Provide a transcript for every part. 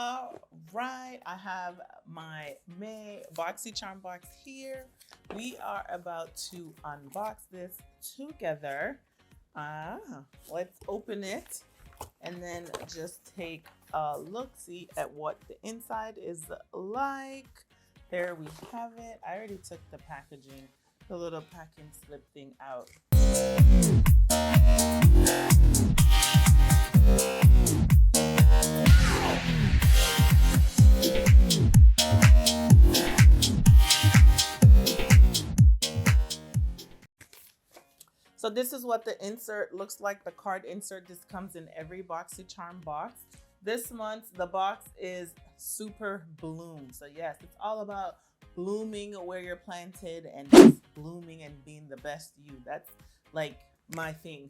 All right, I have my May Boxycharm box here. We are about to unbox this together. Let's open it and then just take a look-see at what the inside is like. There we have it. I already took the packaging, the little packing slip thing out. So this is what the insert looks like, the card insert. This comes in every Boxycharm box. This month, the box is Super Bloom. So yes, it's all about blooming where you're planted and just blooming and being the best you. That's like my thing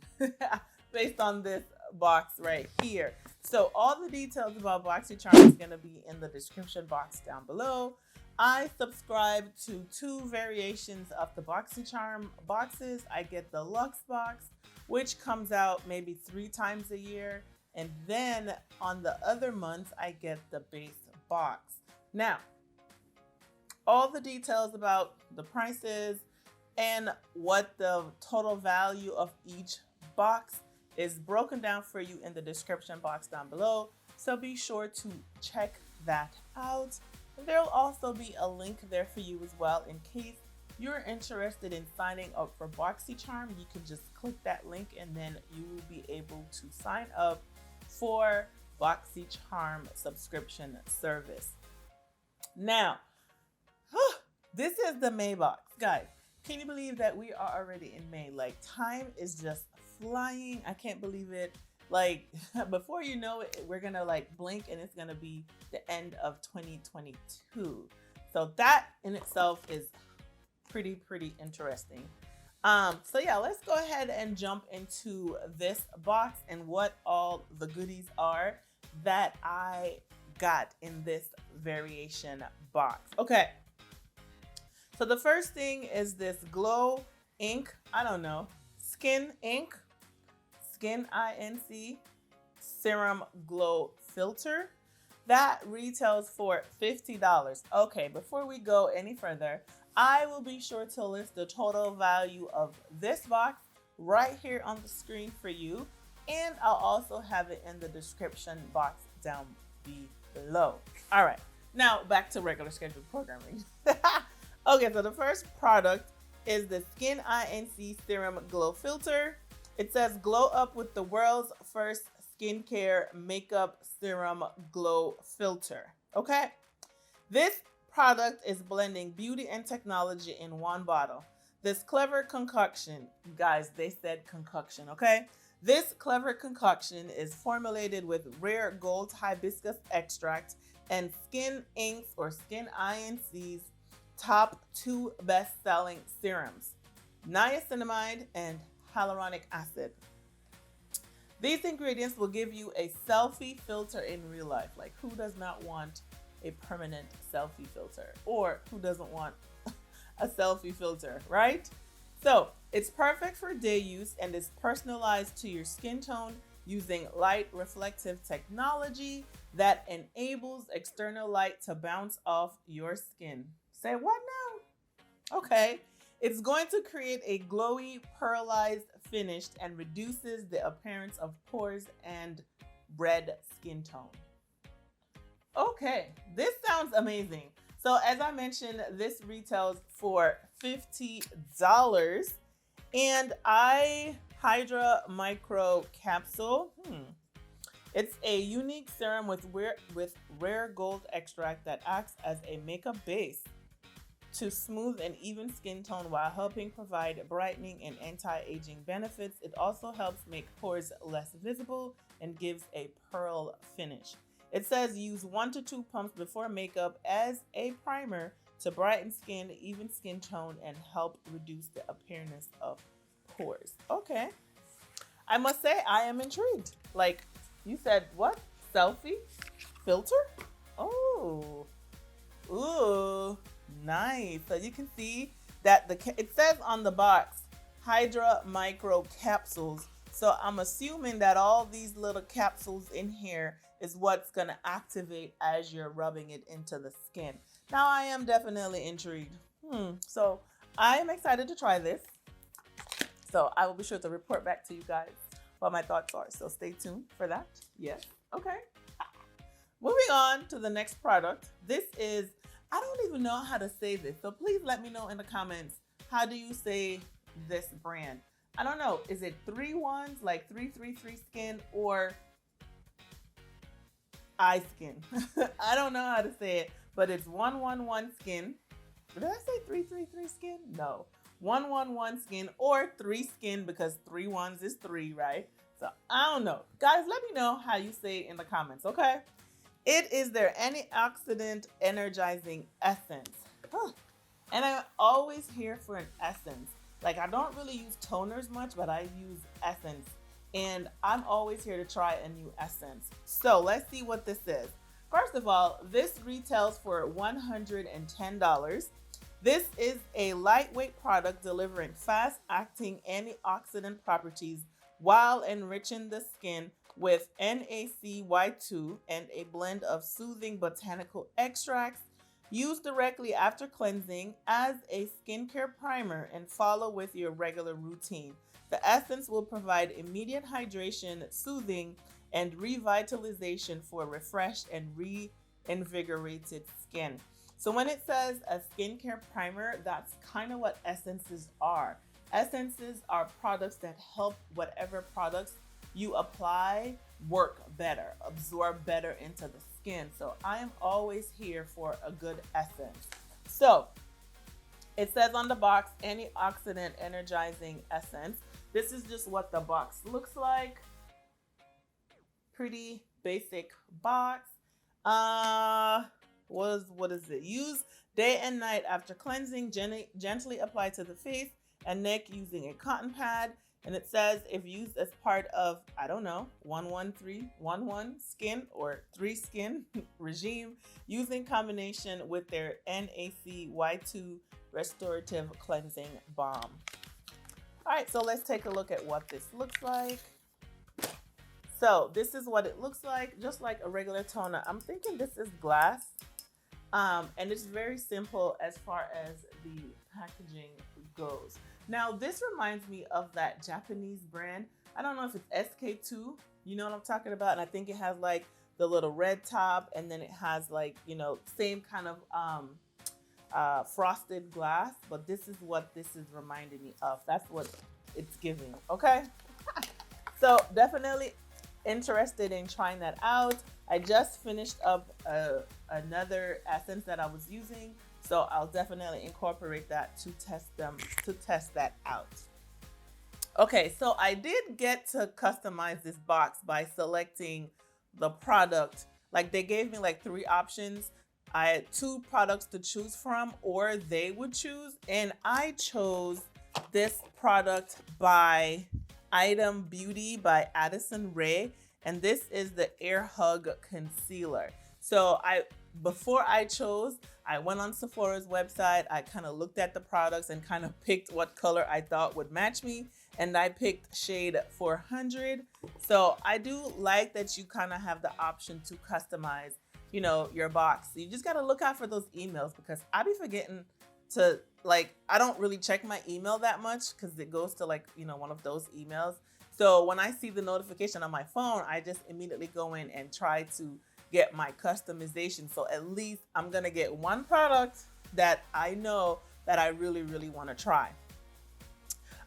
based on this box right here. So all the details about Boxycharm is going to be in the description box down below. I subscribe to 2 variations of the Boxycharm boxes. I get the Luxe Box, which comes out maybe 3 times a year. And then on the other months, I get the base box. Now, all the details about the prices and what the total value of each box is broken down for you in the description box down below. So be sure to check that out. There'll also be a link there for you as well in case you're interested in signing up for Boxycharm. You can just click that link and then you will be able to sign up for Boxycharm subscription service. Now, this is the May box. Guys, can you believe that we are already in May? Like, time is just flying. I can't believe it. Like, before you know it, we're gonna like blink and it's gonna be the end of 2022. So that in itself is pretty interesting. So yeah, let's go ahead and jump into this box and what all the goodies are that I got in this variation box. Okay, so the first thing is this glow ink, skin ink, Skin INC Serum Glow Filter. That retails for $50. Okay, before we go any further, I will be sure to list the total value of this box right here on the screen for you. And I'll also have it in the description box down below. All right, now back to regular scheduled programming. Okay, so the first product is the Skin INC Serum Glow Filter. It says glow up with the world's first skincare makeup serum glow filter. Okay, this product is blending beauty and technology in one bottle. This clever concoction, guys, they said concoction, okay? This clever concoction is formulated with rare gold hibiscus extract and Skin Inc.'s or Skin INC's top 2 best-selling serums, niacinamide and hyaluronic acid. These ingredients will give you a selfie filter in real life. Like, who does not want a permanent selfie filter? Or who doesn't want a selfie filter, right? So it's perfect for day use and is personalized to your skin tone using light reflective technology that enables external light to bounce off your skin. Say what now? Okay. It's going to create a glowy, pearlized finish and reduces the appearance of pores and red skin tone. Okay, this sounds amazing. So as I mentioned, this retails for $50. And Hydra Micro Capsule. It's a unique serum with rare gold extract that acts as a makeup base to smooth and even skin tone while helping provide brightening and anti-aging benefits. It also helps make pores less visible and gives a pearl finish. It says use 1 to 2 pumps before makeup as a primer to brighten skin, even skin tone, and help reduce the appearance of pores. Okay, I must say I am intrigued. Like you said, what? Selfie filter? Oh, ooh. Nice. So you can see that it says on the box Hydra Micro Capsules So I'm assuming that all these little capsules in here is what's going to activate as you're rubbing it into the skin. Now I am definitely intrigued. So I am excited to try this. So I will be sure to report back to you guys what my thoughts are. So stay tuned for that. Yes. Okay. Moving on to the next product. This is, I don't even know how to say this. So please let me know in the comments, how do you say this brand? I don't know. Is it 3 ones, like 333 skin, or eye skin? I don't know how to say it, but it's 111 skin. Did I say 333 skin? No. 111 skin or 3 skin, because 3 ones is 3, right? So I don't know. Guys, let me know how you say it in the comments, okay? It is their Antioxidant Energizing Essence. And I'm always here for an essence. Like, I don't really use toners much, but I use essence. And I'm always here to try a new essence. So let's see what this is. First of all, this retails for $110. This is a lightweight product delivering fast-acting antioxidant properties while enriching the skin with NaCY2 and a blend of soothing botanical extracts. Use directly after cleansing as a skincare primer and follow with your regular routine. The essence will provide immediate hydration, soothing, and revitalization for refreshed and reinvigorated skin. So when it says a skincare primer, that's kind of what essences are. Essences are products that help whatever products you apply work better, absorb better into the skin. So I am always here for a good essence. So it says on the box, Antioxidant Energizing Essence. This is just what the box looks like. Pretty basic box. What is it? Use day and night after cleansing. Gently apply to the face and neck using a cotton pad. And it says if used as part of, I don't know, 11311 skin or 3 skin regime, used in combination with their NaCY2 restorative cleansing balm. All right, so let's take a look at what this looks like. So this is what it looks like, just like a regular toner. I'm thinking this is glass. And it's very simple as far as the packaging goes. Now, this reminds me of that Japanese brand. I don't know if it's SK2, you know what I'm talking about? And I think it has like the little red top, and then it has like, you know, same kind of frosted glass, but this is what this is reminding me of. That's what it's giving, okay? So definitely interested in trying that out. I just finished up another essence that I was using, so I'll definitely incorporate that to test that out. Okay, so I did get to customize this box by selecting the product. Like, they gave me like 3 options. I had 2 products to choose from, or they would choose, and I chose this product by ladymbeauty by Addison Rae, and this is the Air Hug Concealer. So before I chose, I went on Sephora's website. I kind of looked at the products and kind of picked what color I thought would match me, and I picked shade 400. So I do like that you kind of have the option to customize, you know, your box. So you just got to look out for those emails, because I be forgetting to, like, I don't really check my email that much because it goes to, like, you know, one of those emails. So when I see the notification on my phone, I just immediately go in and try to get my customization. So at least I'm going to get one product that I know that I really, really want to try.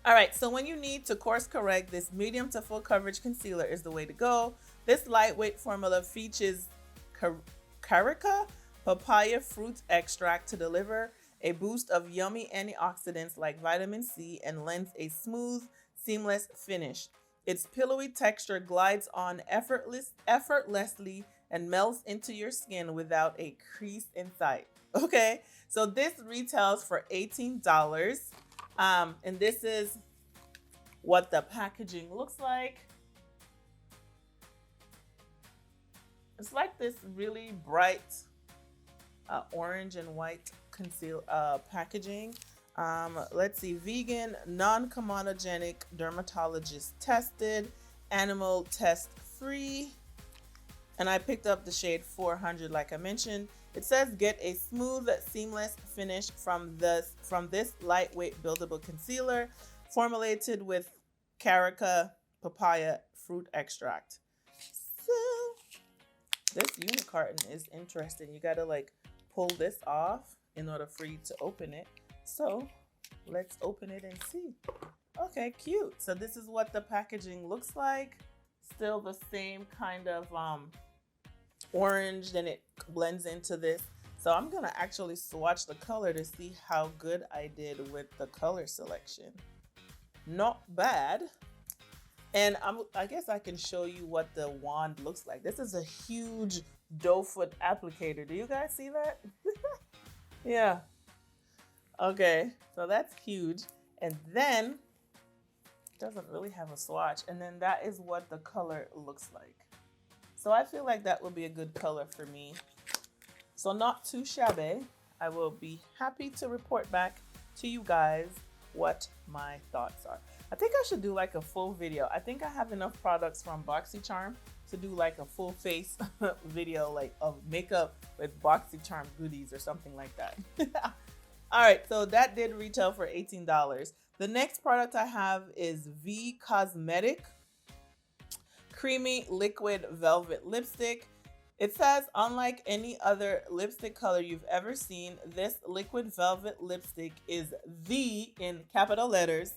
All right, so when you need to course correct, this medium to full coverage concealer is the way to go. This lightweight formula features carica papaya fruit extract to deliver a boost of yummy antioxidants like vitamin C and lends a smooth, seamless finish. Its pillowy texture glides on effortlessly and melts into your skin without a crease in sight. Okay, so this retails for $18. And this is what the packaging looks like. It's like this really bright orange and white packaging. Let's see, vegan, non-comedogenic, dermatologist tested, animal test free. And I picked up the shade 400 like I mentioned. It says get a smooth, seamless finish from this lightweight buildable concealer formulated with carica papaya fruit extract. So this unicarton is interesting. You gotta like pull this off in order for you to open it. So let's open it and see. Okay, cute. So this is what the packaging looks like. Still the same kind of orange, then it blends into this. So I'm gonna actually swatch the color to see how good I did with the color selection. Not bad. And I guess I can show you what the wand looks like. This is a huge doe foot applicator. Do you guys see that? Yeah. Okay, so that's huge. And then it doesn't really have a swatch. And then that is what the color looks like. So I feel like that would be a good color for me. So not too shabby. I will be happy to report back to you guys what my thoughts are. I think I should do like a full video. I think I have enough products from Boxycharm to do like a full face video like of makeup with Boxycharm goodies or something like that. All right, so that did retail for $18. The next product I have is Cosmetic Creamy Liquid Velvet Lipstick. It says, unlike any other lipstick color you've ever seen, this liquid velvet lipstick is the, in capital letters,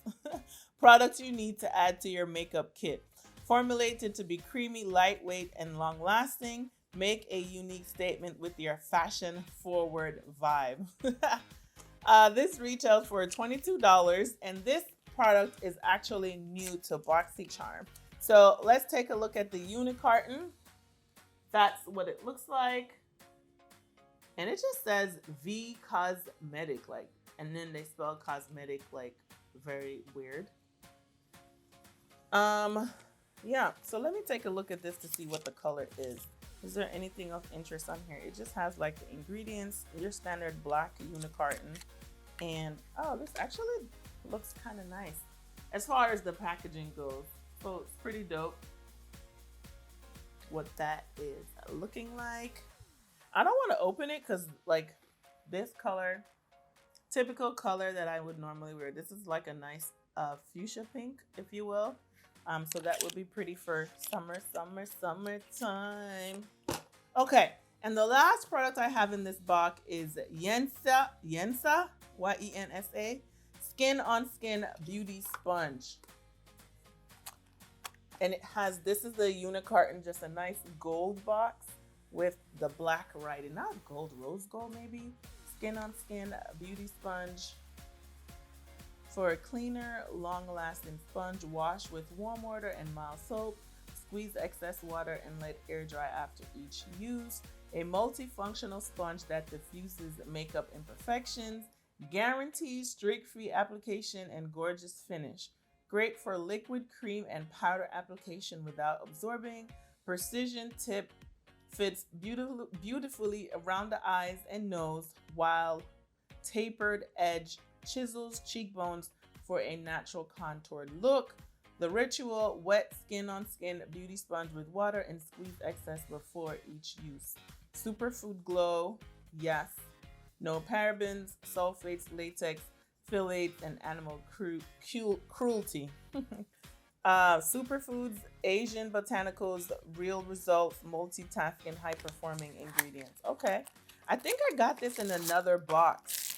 product you need to add to your makeup kit. Formulated to be creamy, lightweight, and long-lasting, make a unique statement with your fashion-forward vibe. This retails for $22, and this product is actually new to Boxycharm. So let's take a look at the unicarton. That's what it looks like. And it just says Cosmetic, like, and then they spell cosmetic like very weird. Yeah, so let me take a look at this to see what the color is. Is there anything of interest on here? It just has like the ingredients, your standard black unicarton. And oh, this actually looks kind of nice as far as the packaging goes. So it's pretty dope what that is looking like. I don't want to open it because like this color, typical color that I would normally wear. This is like a nice fuchsia pink, if you will. So that would be pretty for summertime. Okay, and the last product I have in this box is Yensa, Y-E-N-S-A, Skin on Skin Beauty Sponge. And it has, this is the unicarton, just a nice gold box with the black writing. Not gold, rose gold maybe. Skin on Skin Beauty Sponge. For a cleaner, long-lasting sponge, wash with warm water and mild soap. Squeeze excess water and let air dry after each use. A multifunctional sponge that diffuses makeup imperfections. Guarantees streak-free application and gorgeous finish. Great for liquid, cream, and powder application without absorbing. Precision tip fits beautifully around the eyes and nose, while tapered edge chisels cheekbones for a natural contoured look. The ritual, wet skin on skin beauty sponge with water and squeeze excess before each use. Superfood glow, yes. No parabens, sulfates, latex, phthalates, and animal cruelty. Superfoods, Asian botanicals, real results, multitasking, high-performing ingredients. Okay, I think I got this in another box,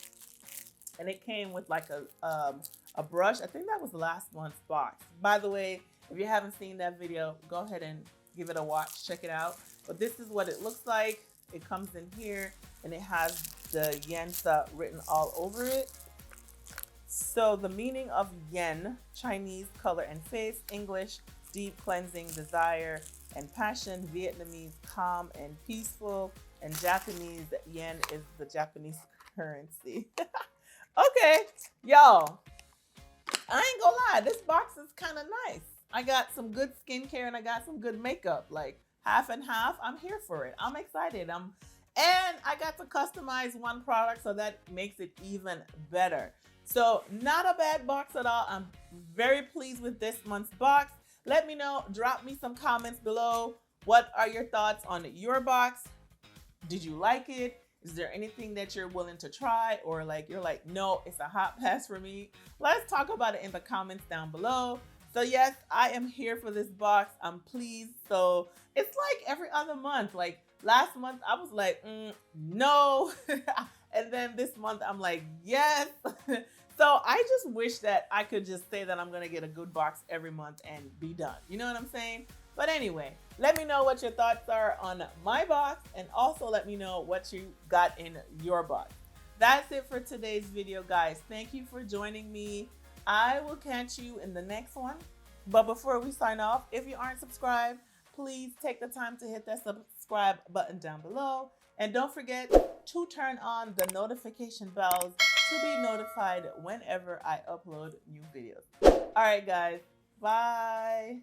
and it came with like a brush. I think that was last month's box. By the way, if you haven't seen that video, go ahead and give it a watch, check it out. But this is what it looks like. It comes in here, and it has the Yensa written all over it. So the meaning of yen, Chinese, color and face, English, deep cleansing, desire and passion, Vietnamese, calm and peaceful, and Japanese, yen is the Japanese currency. Okay, y'all, I ain't gonna lie, this box is kind of nice. I got some good skincare and I got some good makeup, like half and half. I'm here for it. I'm excited. And I got to customize one product, so that makes it even better. So not a bad box at all. I'm very pleased with this month's box. Let me know, drop me some comments below. What are your thoughts on your box? Did you like it? Is there anything that you're willing to try, or like you're like, no, it's a hot pass for me? Let's talk about it in the comments down below. So yes, I am here for this box. I'm pleased. So it's like every other month. Like last month I was like, no. And then this month I'm like, yes. So I just wish that I could just say that I'm gonna get a good box every month and be done. You know what I'm saying? But anyway, let me know what your thoughts are on my box, and also let me know what you got in your box. That's it for today's video, guys. Thank you for joining me. I will catch you in the next one. But before we sign off, if you aren't subscribed, please take the time to hit that subscribe button down below. And don't forget to turn on the notification bells to be notified whenever I upload new videos. All right, guys. Bye.